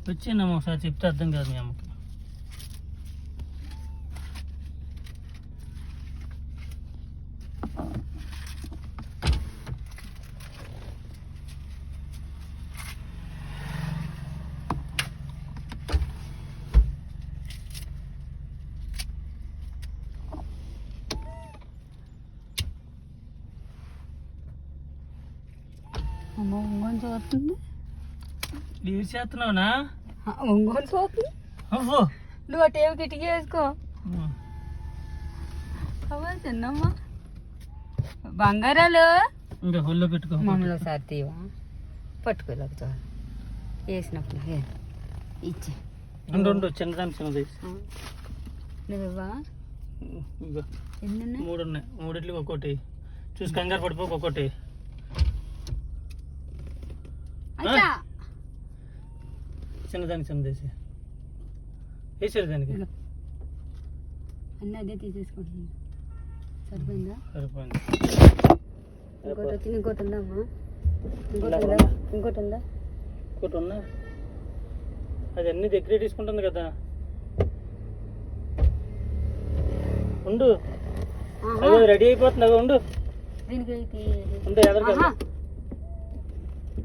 వచ్చిందమ్మా ఒకసారి చెప్తే అర్థం కాదు మీ అమ్మకి. అమ్మ ఒంగోలు చూస్తుంది. లీవ్ చేస్తున్నావునా? ఒంగోలు చూస్తుంది. అవ్వో నువ్వు ఆ టేపు కిటికీ వేసుకో. అవ్వ తిన్నమ్మా బంగారాలు. ఇంకా హోల్లో పెట్టుకో. మమ్మల్ని ఒకసారి తీవా పట్టుకోలేక చాలు వేసినప్పుడు ఇచ్చే రెండు చిన్నదాన్ని చిన్నది. నువ్వా ఇగో ఎన్ని 3 ఉన్నాయి. 3 ఒక్కోటి చూసి కంగారు పడిపోక ఒక్కోటి. చిన్నదానికి చిన్నదేసి వేసారు దానికి. అన్నీ అదే తీసేసుకుంటున్నాను. సరిపోయిందా? సరిపోయింది. ఇంకోటి వచ్చింది. ఇంకోటి ఉందా అమ్మా? ఇంకోటి ఉందా? ఇంకోటి ఉన్నా అది అన్ని దగ్గరే తీసుకుంటుంది కదా. ఉండు అదే రెడీ అయిపోతుంది. అవి ఉండు దీనికి ఉండే ఎదరికెళ్ళి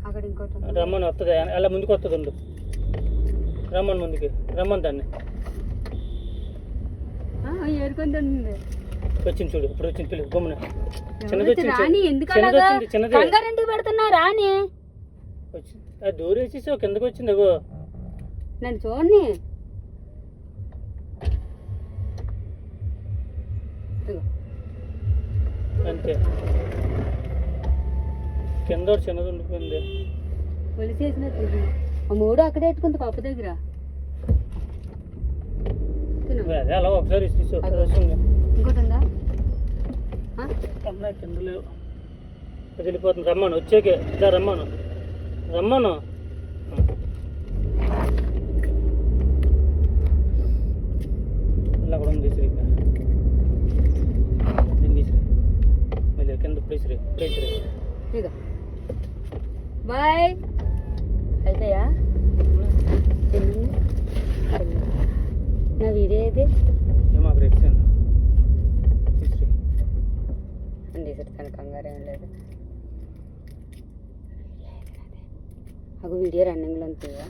అక్కడ ఇంకోటి రమ్మని వస్తుంది. అలా ముందుకు వస్తుంది. ఉండు రమ్మని ముందుకి రమ్మని దాన్ని ఏరుకుంటుంది. వచ్చింది చూడు. ఇప్పుడు వచ్చింది పిల్లలు గమ్మున. చిన్నది వచ్చింది. రాని ఎందుకు చిన్నది కంగారెందుకు పెడుతున్నా? రాని వచ్చింది. అది దూరం వేసేసి కిందకి వచ్చింది. అగో నన్ను చూడండి. అంతే కింద ఒకటి చిన్నది ఉండిపోయింది. పొలిసేసినట్టు ఆ 3 అక్కడే పెట్టుకుంది పాప దగ్గర. అదే అలా ఒకసారి వస్తుంది. ఇంకోటి ఉందా? అమ్మాయి కింద లేవు. అది వెళ్ళిపోతుంది. రమ్మను వచ్చాకే రమ్మను రమ్మను. ఇలా కూడా ఉంది. తీసిరి దీన్ని తీసిరి మళ్ళీ కింద ప్లేసిరి ప్లేసిరి. ఇక బాయ్ అయిపోయా. నా వీడియో అయితే ఏమో అక్కడ ఎక్సాను తీసిరి అండి. సార్ తన కంగారు ఏం లేదు. అగో వీడియో రన్నింగ్లో ఉంటుందా?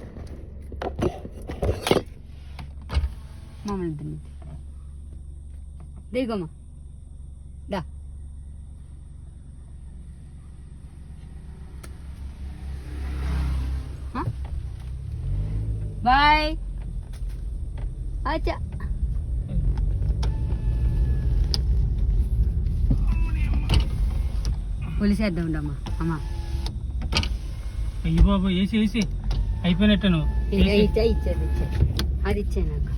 మమ్మల్ని తిని దిగమ్మా దా. బాయ్ అచ్చా. పోలీసేద్దాం ఉండమ్మా. అమ్మా అయ్యి బాబు వేసి వేసి అయిపోయినట్టు నువ్వు ఇచ్చేది అది ఇచ్చే నాకు.